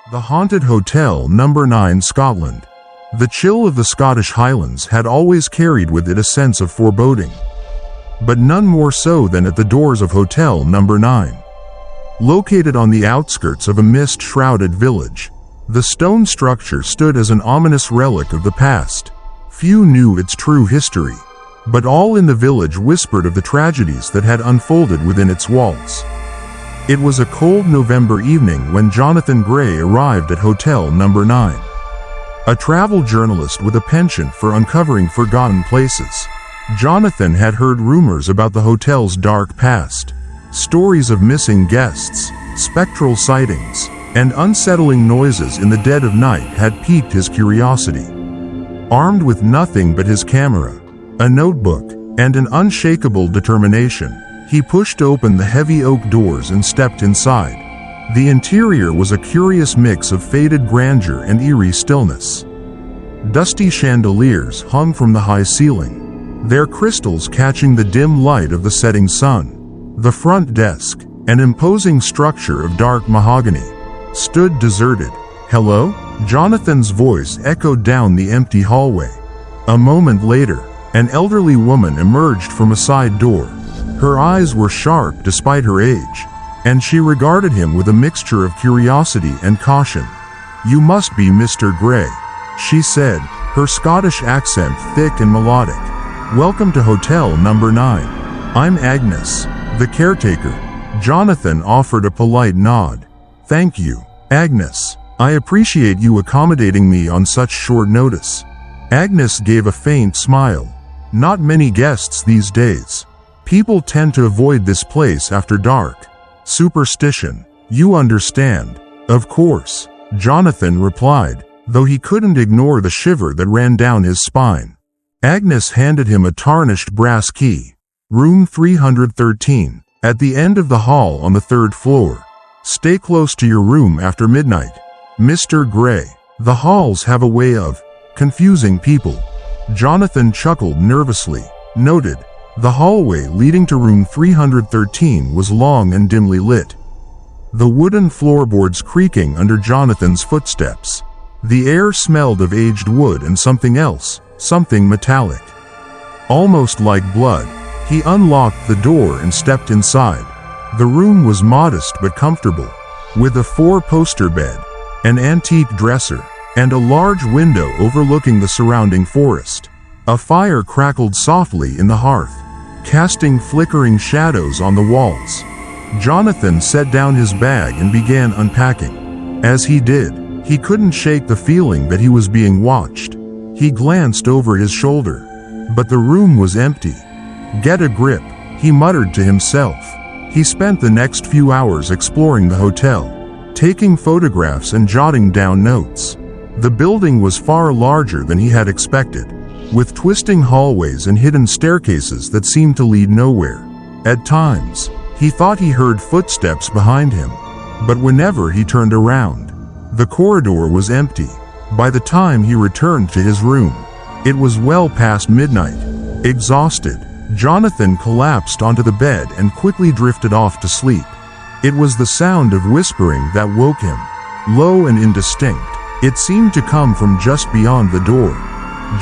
The Haunted Hotel, Number 9, Scotland. The chill of the Scottish Highlands had always carried with it a sense of foreboding, but none more so than at the doors of Hotel Number 9. Located on the outskirts of a mist-shrouded village, the stone structure stood as an ominous relic of the past. Few knew its true history, but all in the village whispered of the tragedies that had unfolded within its walls. It was a cold November evening when Jonathan Gray arrived at Hotel Number 9. A travel journalist with a penchant for uncovering forgotten places, Jonathan had heard rumors about the hotel's dark past. Stories of missing guests, spectral sightings, and unsettling noises in the dead of night had piqued his curiosity. Armed with nothing but his camera, a notebook, and an unshakable determination, he pushed open the heavy oak doors and stepped inside. The interior was a curious mix of faded grandeur and eerie stillness. Dusty chandeliers hung from the high ceiling, their crystals catching the dim light of the setting sun. The front desk, an imposing structure of dark mahogany, stood deserted. "Hello?" Jonathan's voice echoed down the empty hallway. A moment later, an elderly woman emerged from a side door. Her eyes were sharp despite her age, and she regarded him with a mixture of curiosity and caution. "You must be Mr. Gray," she said, her Scottish accent thick and melodic. "Welcome to Hotel Number 9. I'm Agnes, the caretaker." Jonathan offered a polite nod. "Thank you, Agnes. I appreciate you accommodating me on such short notice." Agnes gave a faint smile. "Not many guests these days. People tend to avoid this place after dark. Superstition. You understand." "Of course," Jonathan replied, though he couldn't ignore the shiver that ran down his spine. Agnes handed him a tarnished brass key. "Room 313, at the end of the hall on the 3rd floor. Stay close to your room after midnight, Mr. Gray. The halls have a way of confusing people." Jonathan chuckled nervously. Noted. The hallway leading to room 313 was long and dimly lit, the wooden floorboards creaking under Jonathan's footsteps. The air smelled of aged wood and something else, something metallic, almost like blood. He unlocked the door and stepped inside. The room was modest but comfortable, with a 4-poster bed, an antique dresser, and a large window overlooking the surrounding forest. A fire crackled softly in the hearth, casting flickering shadows on the walls. Jonathan set down his bag and began unpacking. As he did, he couldn't shake the feeling that he was being watched. He glanced over his shoulder, but the room was empty. "Get a grip," he muttered to himself. He spent the next few hours exploring the hotel, taking photographs and jotting down notes. The building was far larger than he had expected, with twisting hallways and hidden staircases that seemed to lead nowhere. At times, he thought he heard footsteps behind him, but whenever he turned around, the corridor was empty. By the time he returned to his room, it was well past midnight. Exhausted, Jonathan collapsed onto the bed and quickly drifted off to sleep. It was the sound of whispering that woke him, low and indistinct. It seemed to come from just beyond the door.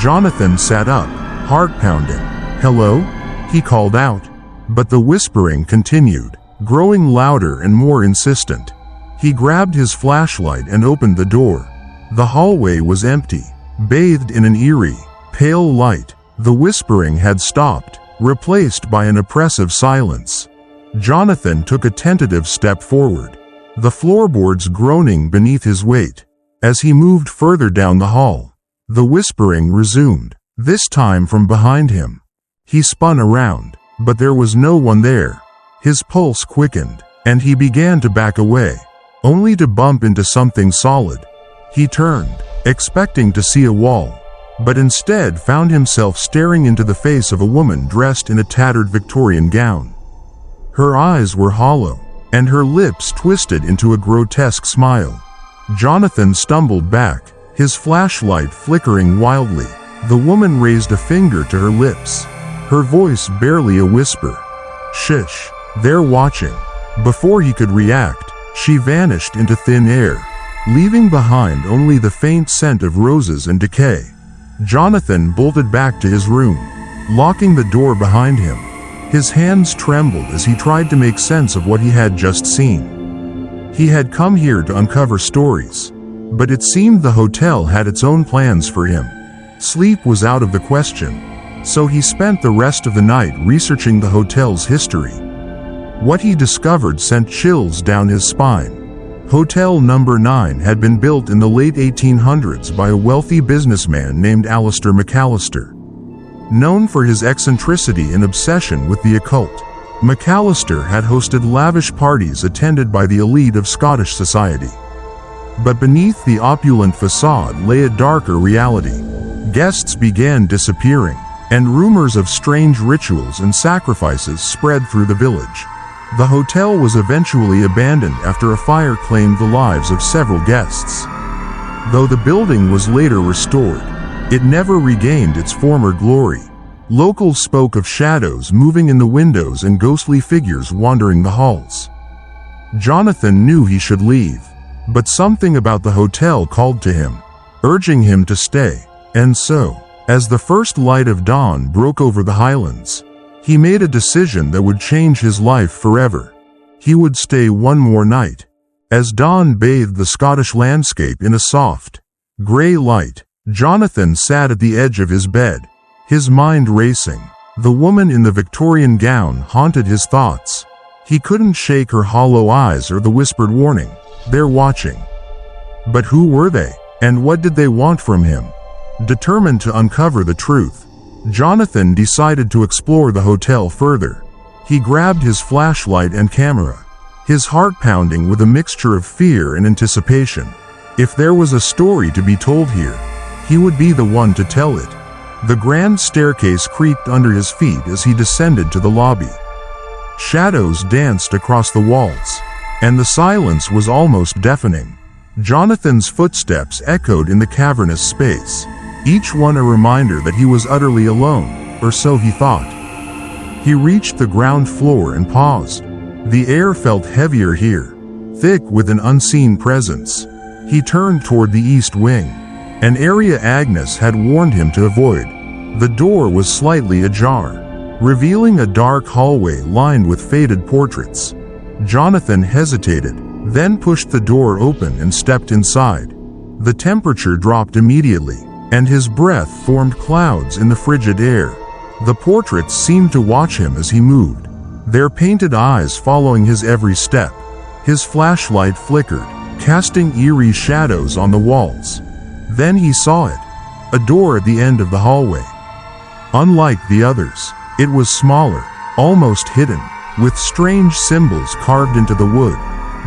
Jonathan sat up, heart pounding. "Hello?" he called out. But the whispering continued, growing louder and more insistent. He grabbed his flashlight and opened the door. The hallway was empty, bathed in an eerie, pale light. The whispering had stopped, replaced by an oppressive silence. Jonathan took a tentative step forward, the floorboards groaning beneath his weight. As he moved further down the hall, the whispering resumed, this time from behind him. He spun around, but there was no one there. His pulse quickened, and he began to back away, only to bump into something solid. He turned, expecting to see a wall, but instead found himself staring into the face of a woman dressed in a tattered Victorian gown. Her eyes were hollow, and her lips twisted into a grotesque smile. Jonathan stumbled back, his flashlight flickering wildly. The woman raised a finger to her lips, her voice barely a whisper. "Shush, they're watching." Before he could react, she vanished into thin air. leaving behind only the faint scent of roses and decay. Jonathan bolted back to his room, locking the door behind him. His hands trembled as he tried to make sense of what he had just seen. He had come here to uncover stories, but it seemed the hotel had its own plans for him. Sleep was out of the question, so he spent the rest of the night researching the hotel's history. What he discovered sent chills down his spine. Hotel Number 9 had been built in the late 1800s by a wealthy businessman named Alistair McAllister. Known for his eccentricity and obsession with the occult, McAllister had hosted lavish parties attended by the elite of Scottish society. But beneath the opulent facade lay a darker reality. Guests began disappearing, and rumors of strange rituals and sacrifices spread through the village. The hotel was eventually abandoned after a fire claimed the lives of several guests. Though the building was later restored, it never regained its former glory. Locals spoke of shadows moving in the windows and ghostly figures wandering the halls. Jonathan knew he should leave, but something about the hotel called to him, urging him to stay. And so, as the first light of dawn broke over the highlands, he made a decision that would change his life forever. He would stay one more night. As dawn bathed the Scottish landscape in a soft, gray light, Jonathan sat at the edge of his bed, his mind racing. The woman in the Victorian gown haunted his thoughts. He couldn't shake her hollow eyes or the whispered warning, "They're watching." But who were they, and what did they want from him? Determined to uncover the truth, Jonathan decided to explore the hotel further. He grabbed his flashlight and camera, his heart pounding with a mixture of fear and anticipation. If there was a story to be told here, he would be the one to tell it. The grand staircase creaked under his feet as he descended to the lobby. Shadows danced across the walls, and the silence was almost deafening. Jonathan's footsteps echoed in the cavernous space, each one a reminder that he was utterly alone, or so he thought. He reached the ground floor and paused. The air felt heavier here, thick with an unseen presence. He turned toward the east wing, an area Agnes had warned him to avoid. The door was slightly ajar, revealing a dark hallway lined with faded portraits. Jonathan hesitated, then pushed the door open and stepped inside. The temperature dropped immediately, and his breath formed clouds in the frigid air. The portraits seemed to watch him as he moved, their painted eyes following his every step. His flashlight flickered, casting eerie shadows on the walls. Then he saw it, a door at the end of the hallway. Unlike the others, it was smaller, almost hidden, with strange symbols carved into the wood.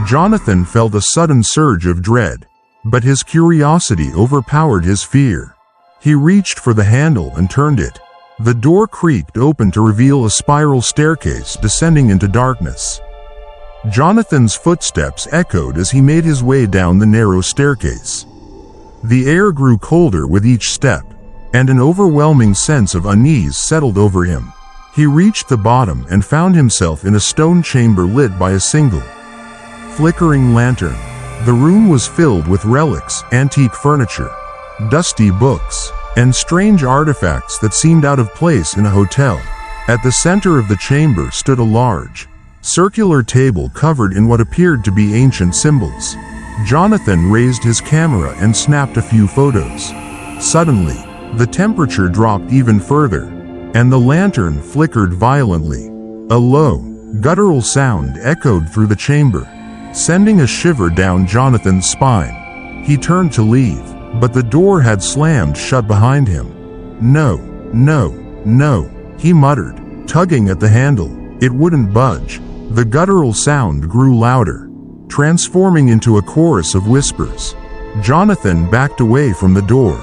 Jonathan felt a sudden surge of dread, but his curiosity overpowered his fear. He reached for the handle and turned it. The door creaked open to reveal a spiral staircase descending into darkness. Jonathan's footsteps echoed as he made his way down the narrow staircase. The air grew colder with each step, and an overwhelming sense of unease settled over him. He reached the bottom and found himself in a stone chamber lit by a single, flickering lantern. The room was filled with relics, antique furniture, dusty books, and strange artifacts that seemed out of place in a hotel. At the center of the chamber stood a large, circular table covered in what appeared to be ancient symbols. Jonathan raised his camera and snapped a few photos. Suddenly, the temperature dropped even further, and the lantern flickered violently. A low, guttural sound echoed through the chamber, sending a shiver down Jonathan's spine. He turned to leave, but the door had slammed shut behind him. "No, no, no," he muttered, tugging at the handle. It wouldn't budge. The guttural sound grew louder, transforming into a chorus of whispers. Jonathan backed away from the door,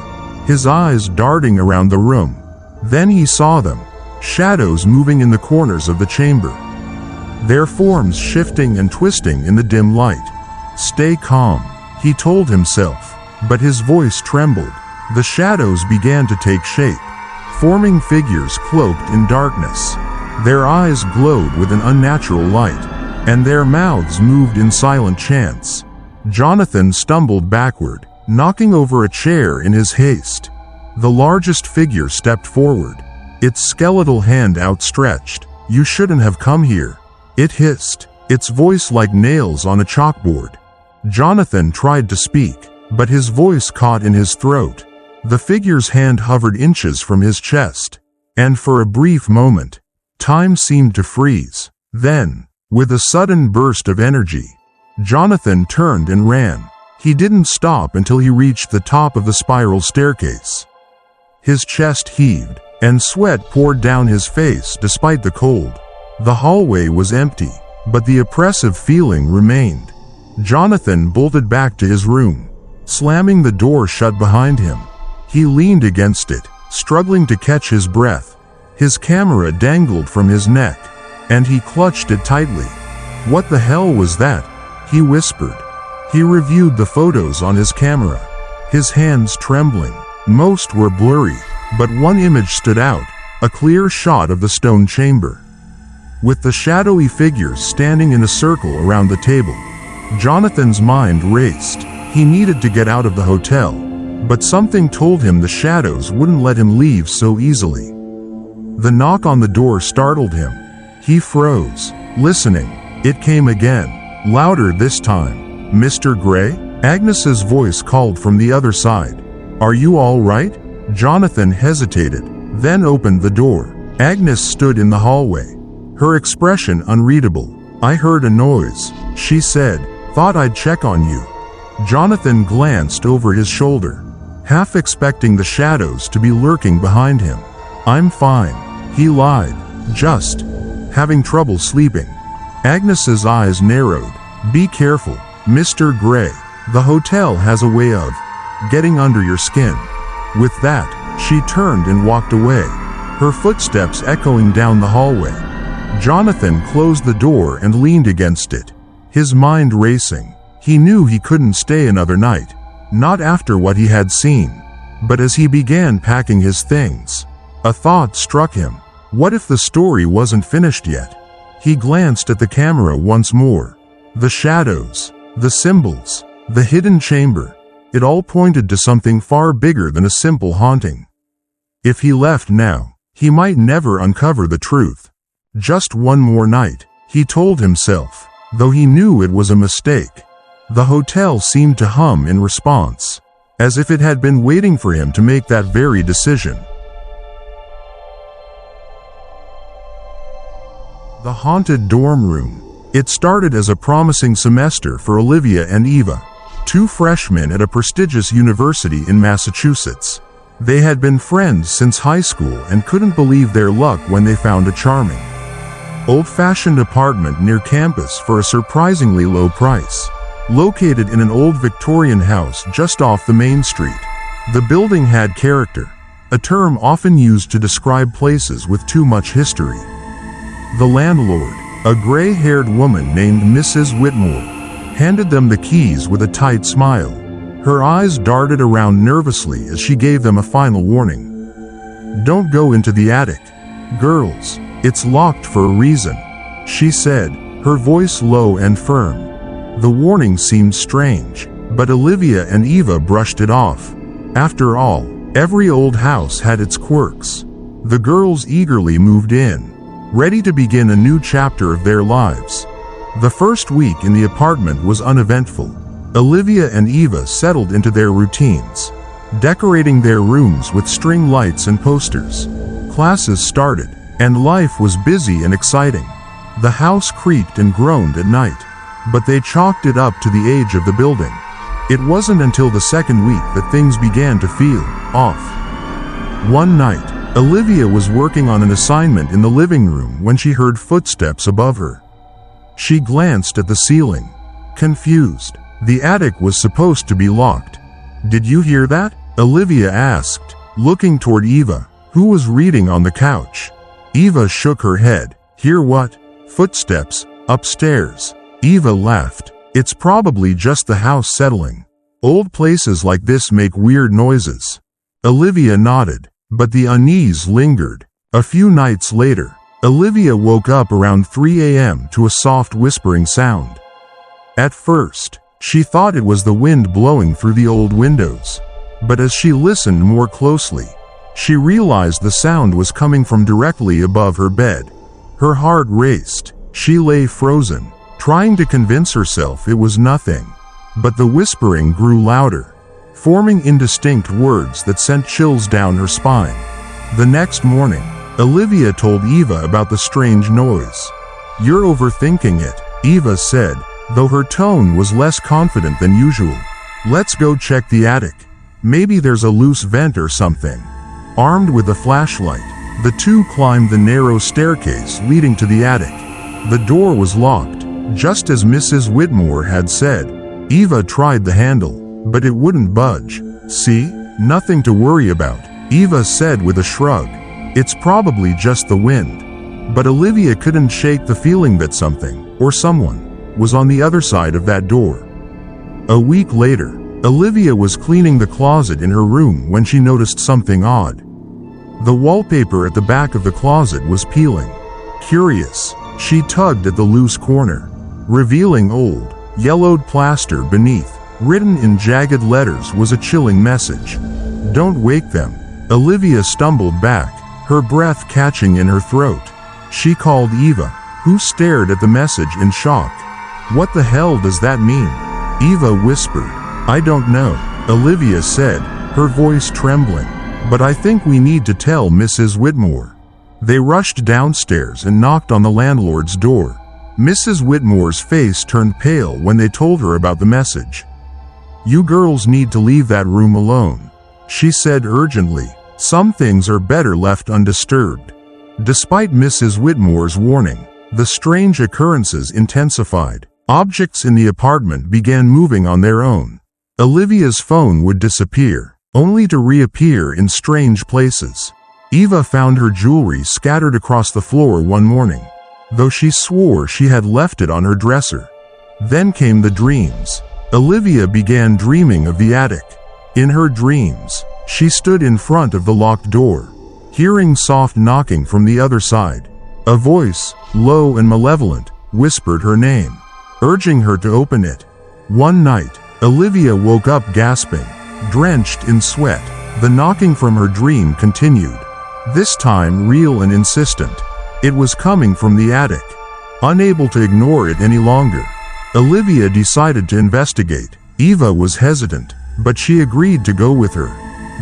his eyes darting around the room. Then he saw them, shadows moving in the corners of the chamber, their forms shifting and twisting in the dim light. "Stay calm," he told himself, but his voice trembled. The shadows began to take shape, forming figures cloaked in darkness. Their eyes glowed with an unnatural light, and their mouths moved in silent chants. Jonathan stumbled backward, knocking over a chair in his haste. The largest figure stepped forward, its skeletal hand outstretched. "You shouldn't have come here," it hissed, its voice like nails on a chalkboard. Jonathan tried to speak, but his voice caught in his throat. The figure's hand hovered inches from his chest, and for a brief moment, time seemed to freeze. Then, with a sudden burst of energy, Jonathan turned and ran. He didn't stop until he reached the top of the spiral staircase. His chest heaved, and sweat poured down his face despite the cold. The hallway was empty, but the oppressive feeling remained. Jonathan bolted back to his room, slamming the door shut behind him. He leaned against it, struggling to catch his breath. His camera dangled from his neck, and he clutched it tightly. "What the hell was that?" he whispered. He reviewed the photos on his camera, his hands trembling. Most were blurry, but one image stood out, a clear shot of the stone chamber, with the shadowy figures standing in a circle around the table. Jonathan's mind raced. He needed to get out of the hotel, but something told him the shadows wouldn't let him leave so easily. The knock on the door startled him. He froze, listening. It came again, louder this time. "Mr. Gray?" Agnes's voice called from the other side. "Are you all right?" Jonathan hesitated, then opened the door. Agnes stood in the hallway, her expression unreadable. "I heard a noise," she said. "Thought I'd check on you." Jonathan glanced over his shoulder, half expecting the shadows to be lurking behind him. "I'm fine," he lied. "Just having trouble sleeping." Agnes's eyes narrowed. "Be careful, Mr. Gray. The hotel has a way of getting under your skin." With that, she turned and walked away, her footsteps echoing down the hallway. Jonathan closed the door and leaned against it, his mind racing. He knew he couldn't stay another night, not after what he had seen. But as he began packing his things, a thought struck him. What if the story wasn't finished yet? He glanced at the camera once more. The shadows, the symbols, the hidden chamber, it all pointed to something far bigger than a simple haunting. If he left now, he might never uncover the truth. Just one more night, he told himself, though he knew it was a mistake. The hotel seemed to hum in response, as if it had been waiting for him to make that very decision. The haunted dorm room. It started as a promising semester for Olivia and Eva, two freshmen at a prestigious university in Massachusetts. They had been friends since high school and couldn't believe their luck when they found a charming, old-fashioned apartment near campus for a surprisingly low price. Located in an old Victorian house just off the main street, the building had character, a term often used to describe places with too much history. The landlord, a gray-haired woman named Mrs. Whitmore, handed them the keys with a tight smile. Her eyes darted around nervously as she gave them a final warning. "Don't go into the attic, girls. It's locked for a reason," she said, her voice low and firm. The warning seemed strange, but Olivia and Eva brushed it off. After all, every old house had its quirks. The girls eagerly moved in, ready to begin a new chapter of their lives. The first week in the apartment was uneventful. Olivia and Eva settled into their routines, decorating their rooms with string lights and posters. Classes started, and life was busy and exciting. The house creaked and groaned at night, but they chalked it up to the age of the building. It wasn't until the second week that things began to feel off. One night, Olivia was working on an assignment in the living room when she heard footsteps above her. She glanced at the ceiling, confused. The attic was supposed to be locked. "Did you hear that?" Olivia asked, looking toward Eva, who was reading on the couch. Eva shook her head. "Hear what?" "Footsteps, upstairs." Eva laughed. "It's probably just the house settling. Old places like this make weird noises." Olivia nodded, but the unease lingered. A few nights later, Olivia woke up around 3 a.m. to a soft whispering sound. At first, She thought it was the wind blowing through the old windows. But as she listened more closely, she realized the sound was coming from directly above her bed. Her heart raced. She lay frozen, trying to convince herself it was nothing. But the whispering grew louder, forming indistinct words that sent chills down her spine. The next morning, Olivia told Eva about the strange noise. "You're overthinking it," Eva said, though her tone was less confident than usual. "Let's go check the attic. Maybe there's a loose vent or something." Armed with a flashlight, the two climbed the narrow staircase leading to the attic. The door was locked, just as Mrs. Whitmore had said. Eva tried the handle, but it wouldn't budge. "See? Nothing to worry about," Eva said with a shrug. "It's probably just the wind." But Olivia couldn't shake the feeling that something, or someone, was on the other side of that door. A week later, Olivia was cleaning the closet in her room when she noticed something odd. The wallpaper at the back of the closet was peeling. Curious, she tugged at the loose corner, revealing old, yellowed plaster beneath. Written in jagged letters was a chilling message. "Don't wake them." Olivia stumbled back, her breath catching in her throat. She called Eva, who stared at the message in shock. "What the hell does that mean?" Eva whispered. "I don't know," Olivia said, her voice trembling. "But I think we need to tell Mrs. Whitmore." They rushed downstairs and knocked on the landlord's door. Mrs. Whitmore's face turned pale when they told her about the message. "You girls need to leave that room alone," she said urgently. "Some things are better left undisturbed." Despite Mrs. Whitmore's warning, the strange occurrences intensified. Objects in the apartment began moving on their own. Olivia's phone would disappear, only to reappear in strange places. Eva found her jewelry scattered across the floor one morning, though she swore she had left it on her dresser. Then came the dreams. Olivia began dreaming of the attic. In her dreams, she stood in front of the locked door, hearing soft knocking from the other side. A voice, low and malevolent, whispered her name, urging her to open it. One night, Olivia woke up gasping, drenched in sweat. The knocking from her dream continued, this time real and insistent. It was coming from the attic. Unable to ignore it any longer, Olivia decided to investigate. Eva was hesitant, but she agreed to go with her.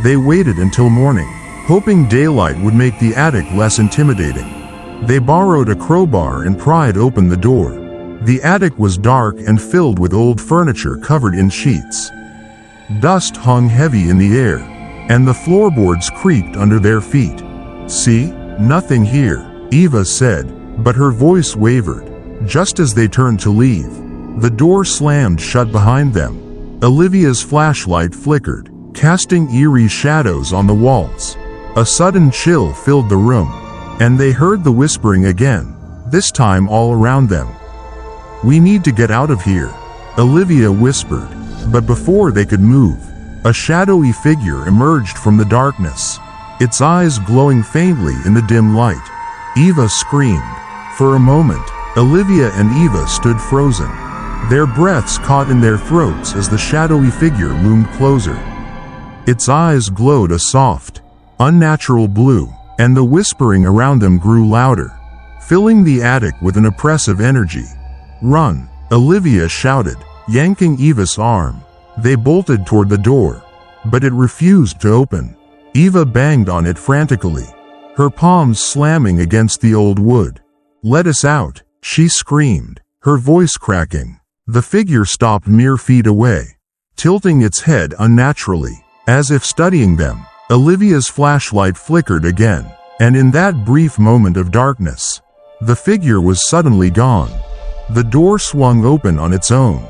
They waited until morning, hoping daylight would make the attic less intimidating. They borrowed a crowbar and pried open the door. The attic was dark and filled with old furniture covered in sheets. Dust hung heavy in the air, and the floorboards creaked under their feet. "See? Nothing here," Eva said, but her voice wavered. Just as they turned to leave, the door slammed shut behind them. Olivia's flashlight flickered, casting eerie shadows on the walls. A sudden chill filled the room, and they heard the whispering again, this time all around them. "We need to get out of here," Olivia whispered, but before they could move, a shadowy figure emerged from the darkness, its eyes glowing faintly in the dim light. Eva screamed. For a moment, Olivia and Eva stood frozen, their breaths caught in their throats as the shadowy figure loomed closer. Its eyes glowed a soft, unnatural blue, and the whispering around them grew louder, filling the attic with an oppressive energy. "Run!" Olivia shouted, yanking Eva's arm. They bolted toward the door, but it refused to open. Eva banged on it frantically, her palms slamming against the old wood. "Let us out!" she screamed, her voice cracking. The figure stopped mere feet away, tilting its head unnaturally, as if studying them. Olivia's flashlight flickered again, and in that brief moment of darkness, the figure was suddenly gone. The door swung open on its own,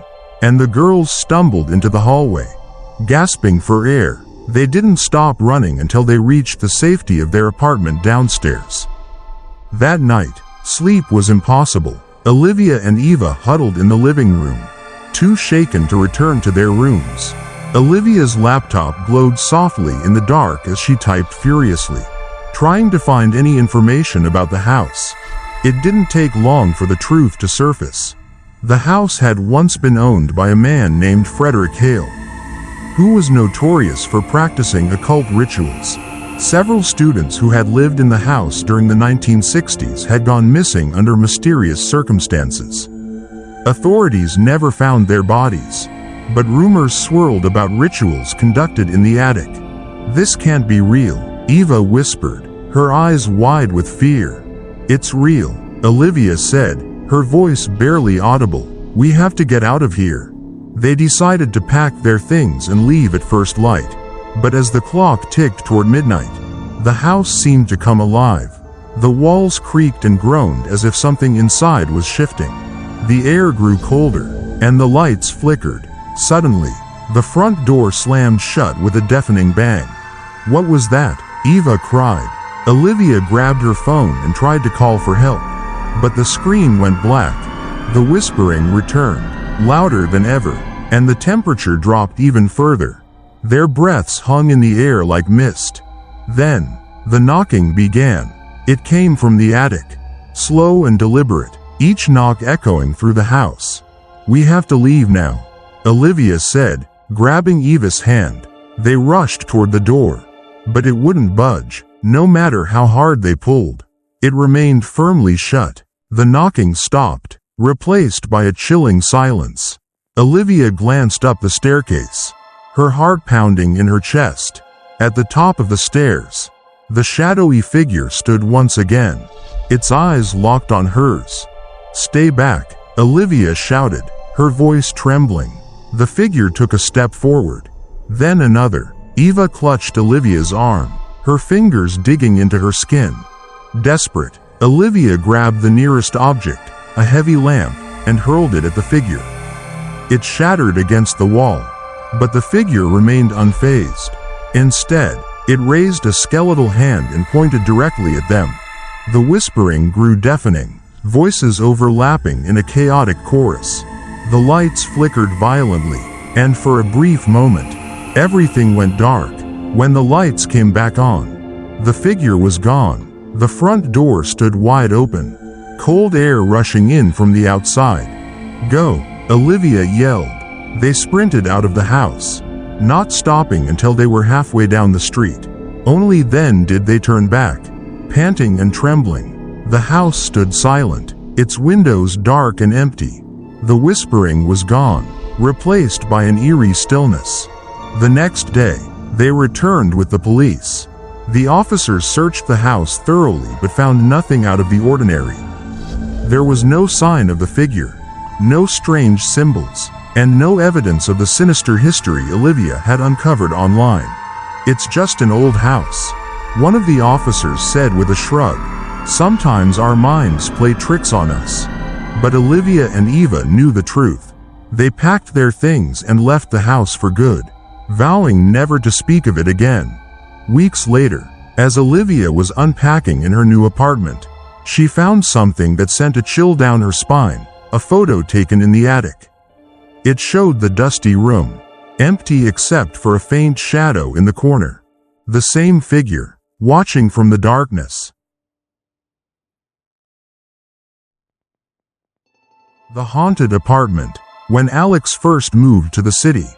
and the girls stumbled into the hallway, gasping for air. They didn't stop running until they reached the safety of their apartment downstairs. That night, sleep was impossible. Olivia and Eva huddled in the living room, too shaken to return to their rooms. Olivia's laptop glowed softly in the dark as she typed furiously, trying to find any information about the house. It didn't take long for the truth to surface. The house had once been owned by a man named Frederick Hale, who was notorious for practicing occult rituals. Several students who had lived in the house during the 1960s had gone missing under mysterious circumstances. Authorities never found their bodies, but rumors swirled about rituals conducted in the attic. "This can't be real," Eva whispered, her eyes wide with fear. "It's real," Olivia said, her voice barely audible. "We have to get out of here." They decided to pack their things and leave at first light. But as the clock ticked toward midnight, the house seemed to come alive. The walls creaked and groaned as if something inside was shifting. The air grew colder, and the lights flickered. Suddenly, the front door slammed shut with a deafening bang. "What was that?" Eva cried. Olivia grabbed her phone and tried to call for help, but the screen went black. The whispering returned, louder than ever, and the temperature dropped even further. Their breaths hung in the air like mist. Then, the knocking began. It came from the attic, slow and deliberate, each knock echoing through the house. "We have to leave now," Olivia said, grabbing Eva's hand. They rushed toward the door, but it wouldn't budge, no matter how hard they pulled. It remained firmly shut. The knocking stopped, replaced by a chilling silence. Olivia glanced up the staircase, her heart pounding in her chest. At the top of the stairs, the shadowy figure stood once again, its eyes locked on hers. "Stay back," Olivia shouted, her voice trembling. The figure took a step forward, then another. Eva clutched Olivia's arm, her fingers digging into her skin. Desperate, Olivia grabbed the nearest object, a heavy lamp, and hurled it at the figure. It shattered against the wall, but the figure remained unfazed. Instead, it raised a skeletal hand and pointed directly at them. The whispering grew deafening, voices overlapping in a chaotic chorus. The lights flickered violently, and for a brief moment, everything went dark. When the lights came back on, the figure was gone. The front door stood wide open, cold air rushing in from the outside. "Go," Olivia yelled. They sprinted out of the house, not stopping until they were halfway down the street. Only then did they turn back, panting and trembling. The house stood silent, its windows dark and empty. The whispering was gone, replaced by an eerie stillness. The next day, they returned with the police. The officers searched the house thoroughly but found nothing out of the ordinary. There was no sign of the figure, no strange symbols, and no evidence of the sinister history Olivia had uncovered online. "It's just an old house," one of the officers said with a shrug. "Sometimes our minds play tricks on us." But Olivia and Eva knew the truth. They packed their things and left the house for good, vowing never to speak of it again. Weeks later, as Olivia was unpacking in her new apartment, she found something that sent a chill down her spine, a photo taken in the attic. It showed the dusty room, empty except for a faint shadow in the corner. The same figure, watching from the darkness. The haunted apartment. When Alex first moved to the city,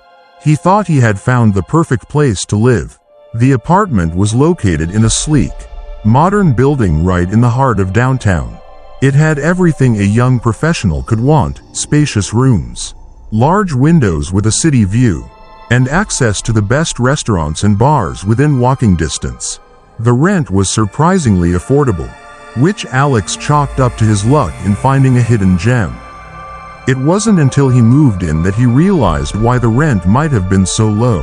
he thought he had found the perfect place to live. The apartment was located in a sleek, modern building right in the heart of downtown. It had everything a young professional could want: spacious rooms, large windows with a city view, and access to the best restaurants and bars within walking distance. The rent was surprisingly affordable, which Alex chalked up to his luck in finding a hidden gem. It wasn't until he moved in that he realized why the rent might have been so low.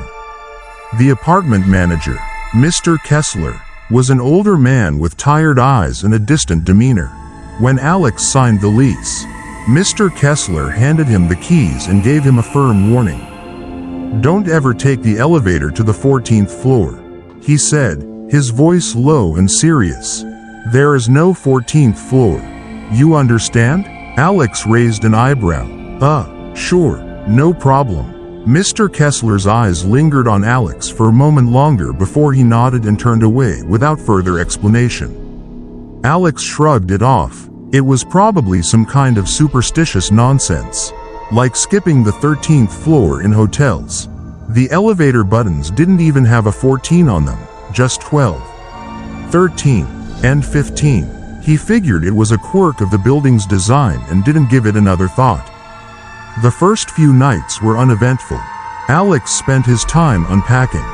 The apartment manager, Mr. Kessler, was an older man with tired eyes and a distant demeanor. When Alex signed the lease, Mr. Kessler handed him the keys and gave him a firm warning. "Don't ever take the elevator to the 14th floor," he said, his voice low and serious. "There is no 14th floor. You understand?" Alex raised an eyebrow. Sure, no problem." Mr. Kessler's eyes lingered on Alex for a moment longer before he nodded and turned away without further explanation. Alex shrugged it off. It was probably some kind of superstitious nonsense, like skipping the 13th floor in hotels. The elevator buttons didn't even have a 14 on them, just 12, 13, and 15. He figured it was a quirk of the building's design and didn't give it another thought. The first few nights were uneventful. Alex spent his time unpacking,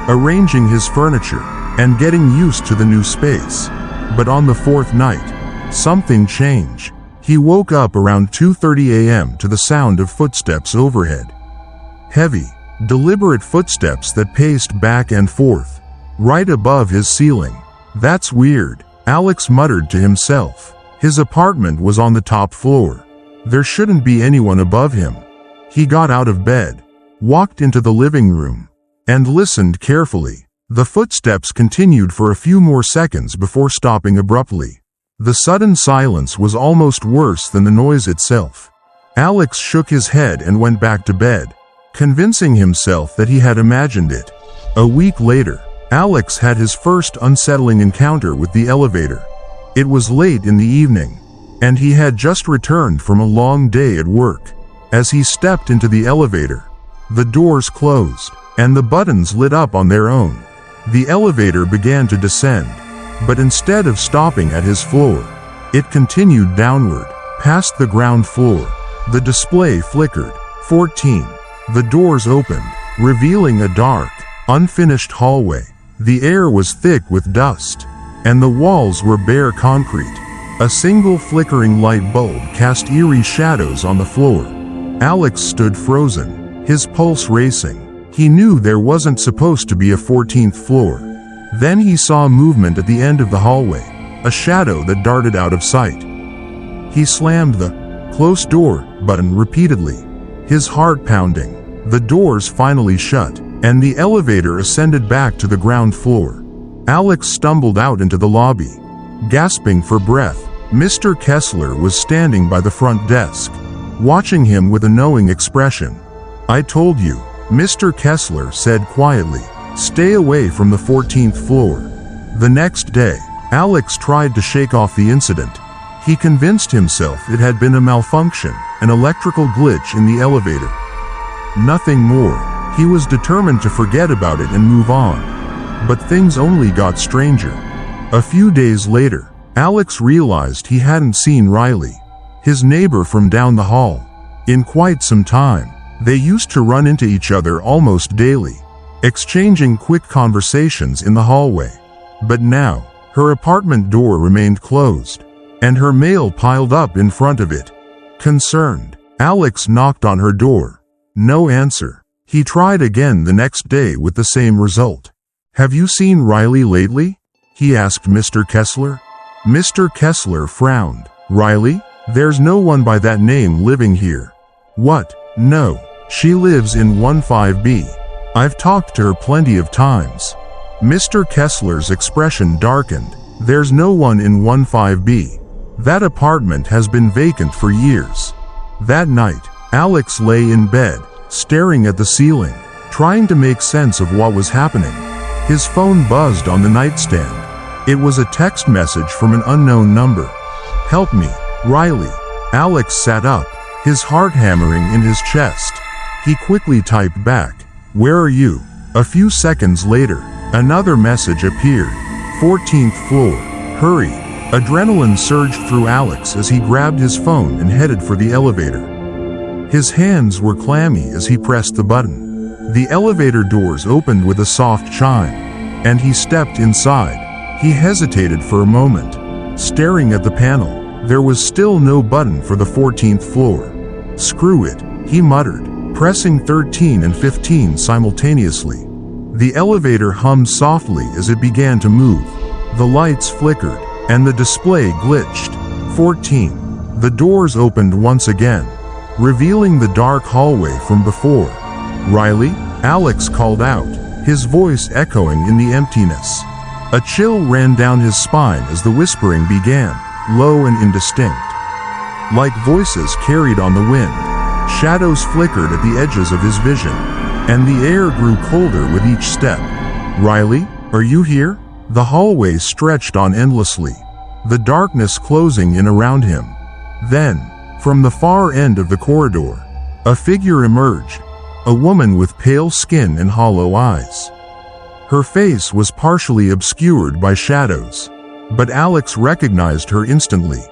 arranging his furniture, and getting used to the new space. But on the fourth night, something changed. He woke up around 2:30 a.m. to the sound of footsteps overhead. Heavy, deliberate footsteps that paced back and forth, right above his ceiling. "That's weird," Alex muttered to himself. His apartment was on the top floor. There shouldn't be anyone above him. He got out of bed, walked into the living room, and listened carefully. The footsteps continued for a few more seconds before stopping abruptly. The sudden silence was almost worse than the noise itself. Alex shook his head and went back to bed, convincing himself that he had imagined it. A week later, Alex had his first unsettling encounter with the elevator. It was late in the evening, and he had just returned from a long day at work. As he stepped into the elevator, the doors closed, and the buttons lit up on their own. The elevator began to descend, but instead of stopping at his floor, it continued downward, past the ground floor. The display flickered. 14. The doors opened, revealing a dark, unfinished hallway. The air was thick with dust, and the walls were bare concrete. A single flickering light bulb cast eerie shadows on the floor. Alex stood frozen, his pulse racing. He knew there wasn't supposed to be a 14th floor. Then he saw movement at the end of the hallway, a shadow that darted out of sight. He slammed the "close door" button repeatedly, his heart pounding. The doors finally shut, and the elevator ascended back to the ground floor. Alex stumbled out into the lobby, gasping for breath. Mr. Kessler was standing by the front desk, watching him with a knowing expression. "I told you," Mr. Kessler said quietly. "Stay away from the 14th floor." The next day, Alex tried to shake off the incident. He convinced himself it had been a malfunction, an electrical glitch in the elevator. Nothing more. He was determined to forget about it and move on. But things only got stranger. A few days later, Alex realized he hadn't seen Riley, his neighbor from down the hall, in quite some time. They used to run into each other almost daily, exchanging quick conversations in the hallway. But now, her apartment door remained closed, and her mail piled up in front of it. Concerned, Alex knocked on her door. No answer. He tried again the next day with the same result. "Have you seen Riley lately?" he asked Mr. Kessler. Mr. Kessler frowned. "Riley? There's no one by that name living here." "What? No. She lives in 15B. I've talked to her plenty of times." Mr. Kessler's expression darkened. "There's no one in 15B. That apartment has been vacant for years." That night, Alex lay in bed, staring at the ceiling, trying to make sense of what was happening. His phone buzzed on the nightstand. It was a text message from an unknown number. "Help me, Riley." Alex sat up, his heart hammering in his chest. He quickly typed back, "Where are you?" A few seconds later, another message appeared. 14th floor. Hurry. Adrenaline surged through Alex as he grabbed his phone and headed for the elevator. His hands were clammy as he pressed the button. The elevator doors opened with a soft chime, and he stepped inside. He hesitated for a moment, staring at the panel. There was still no button for the 14th floor. "Screw it," he muttered, pressing 13 and 15 simultaneously. The elevator hummed softly as it began to move. The lights flickered, and the display glitched. 14. The doors opened once again, revealing the dark hallway from before. "Riley?" Alex called out, his voice echoing in the emptiness. A chill ran down his spine as the whispering began, low and indistinct. Like voices carried on the wind, shadows flickered at the edges of his vision, and the air grew colder with each step. "Riley, are you here?" The hallway stretched on endlessly. the darkness closing in around him. Then, from the far end of the corridor, a figure emerged, a woman with pale skin and hollow eyes. Her face was partially obscured by shadows, but Alex recognized her instantly.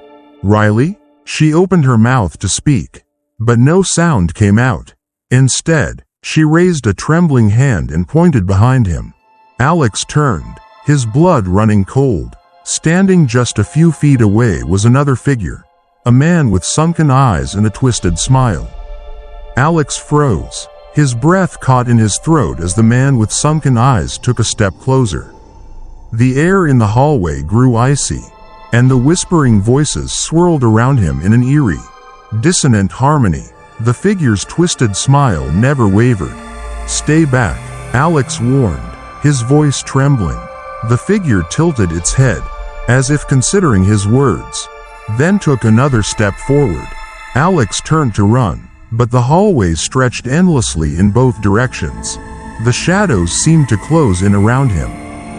"Riley?" She opened her mouth to speak, but no sound came out. Instead, she raised a trembling hand and pointed behind him. Alex turned, his blood running cold. Standing just a few feet away was another figure, a man with sunken eyes and a twisted smile. Alex froze, his breath caught in his throat as the man with sunken eyes took a step closer. The air in the hallway grew icy, and the whispering voices swirled around him in an eerie, dissonant harmony. The figure's twisted smile never wavered. "Stay back," Alex warned, his voice trembling. The figure tilted its head, as if considering his words, then took another step forward. Alex turned to run, but the hallway stretched endlessly in both directions. The shadows seemed to close in around him,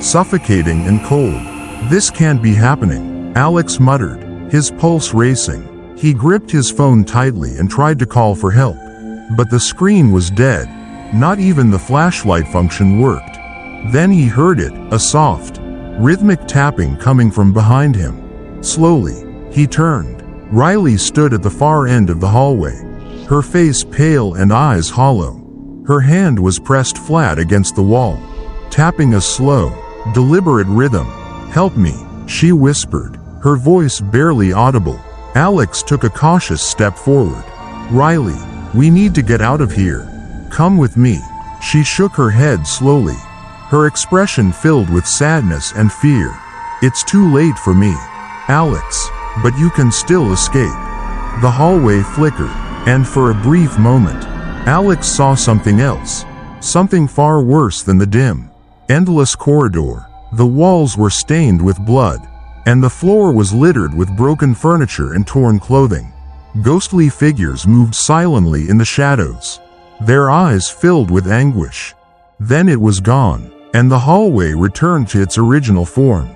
suffocating and cold. "This can't be happening," Alex muttered, his pulse racing. He gripped his phone tightly and tried to call for help, but the screen was dead. Not even the flashlight function worked. Then he heard it, a soft, rhythmic tapping coming from behind him. Slowly, he turned. Riley stood at the far end of the hallway, her face pale and eyes hollow. Her hand was pressed flat against the wall, tapping a slow, deliberate rhythm. "Help me," she whispered, her voice barely audible. Alex took a cautious step forward. "Riley, we need to get out of here. Come with me." She shook her head slowly, her expression filled with sadness and fear. "It's too late for me, Alex, but you can still escape." The hallway flickered, and for a brief moment, Alex saw something else, something far worse than the dim, endless corridor. The walls were stained with blood, and the floor was littered with broken furniture and torn clothing. Ghostly figures moved silently in the shadows, their eyes filled with anguish. Then it was gone, and the hallway returned to its original form.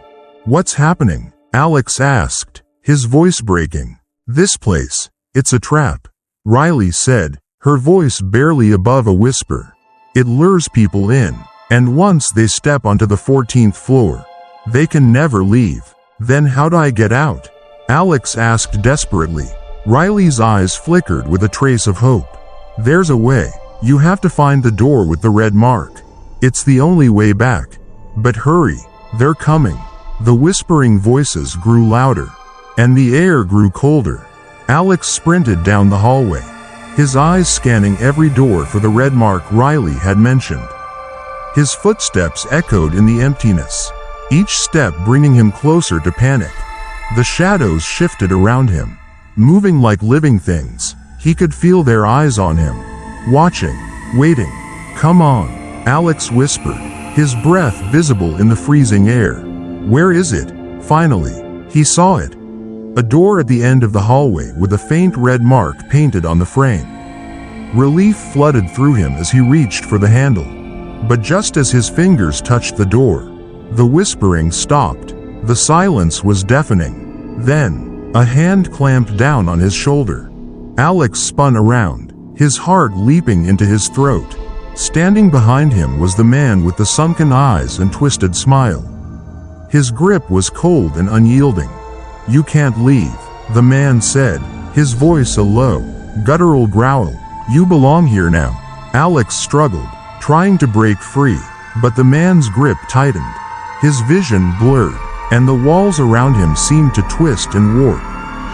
"What's happening?" Alex asked, his voice breaking. "This place, it's a trap," Riley said, her voice barely above a whisper. "It lures people in, and once they step onto the 14th floor, they can never leave." "Then how do I get out?" Alex asked desperately. Riley's eyes flickered with a trace of hope. "There's a way. You have to find the door with the red mark. It's the only way back. But hurry, they're coming." The whispering voices grew louder, and the air grew colder. Alex sprinted down the hallway, his eyes scanning every door for the red mark Riley had mentioned. His footsteps echoed in the emptiness, each step bringing him closer to panic. The shadows shifted around him, moving like living things. He could feel their eyes on him, watching, waiting. "Come on," Alex whispered, his breath visible in the freezing air. "Where is it?" Finally, he saw it. A door at the end of the hallway with a faint red mark painted on the frame. Relief flooded through him as he reached for the handle. But just as his fingers touched the door, the whispering stopped. The silence was deafening. Then, a hand clamped down on his shoulder. Alex spun around, his heart leaping into his throat. Standing behind him was the man with the sunken eyes and twisted smile. His grip was cold and unyielding. "You can't leave," the man said, his voice a low, guttural growl. "You belong here now." Alex struggled, trying to break free, but the man's grip tightened. His vision blurred, and the walls around him seemed to twist and warp.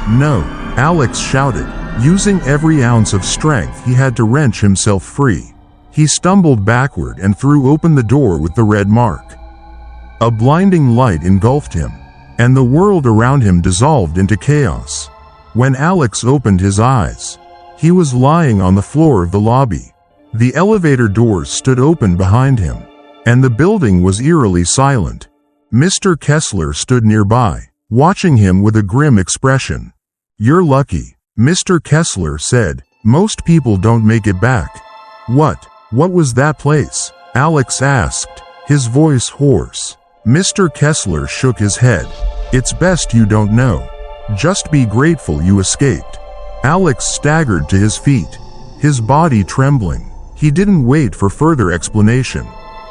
"No," Alex shouted, using every ounce of strength he had to wrench himself free. He stumbled backward and threw open the door with the red mark. A blinding light engulfed him, and the world around him dissolved into chaos. When Alex opened his eyes, he was lying on the floor of the lobby. The elevator doors stood open behind him, and the building was eerily silent. Mr. Kessler stood nearby, watching him with a grim expression. "You're lucky," Mr. Kessler said. "Most people don't make it back." What was that place?" Alex asked, his voice hoarse. Mr. Kessler shook his head. It's best you don't know. Just be grateful you escaped." Alex staggered to his feet, his body trembling. He didn't wait for further explanation.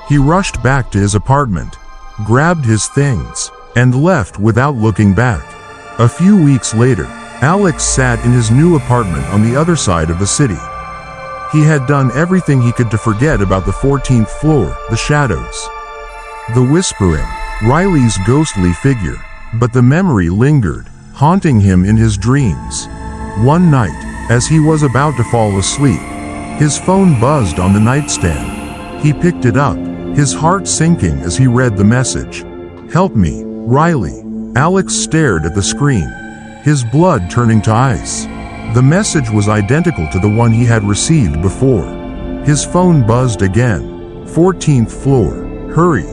He rushed back to his apartment, grabbed his things, and left without looking back. A few weeks later, Alex sat in his new apartment on the other side of the city. He had done everything he could to forget about the 14th floor, the shadows, the whispering, Riley's ghostly figure, but the memory lingered, haunting him in his dreams. One night, as he was about to fall asleep, his phone buzzed on the nightstand. He picked it up, his heart sinking as he read the message. "Help me, Riley." Alex stared at the screen, his blood turning to ice. The message was identical to the one he had received before. His phone buzzed again. "14th floor, hurry."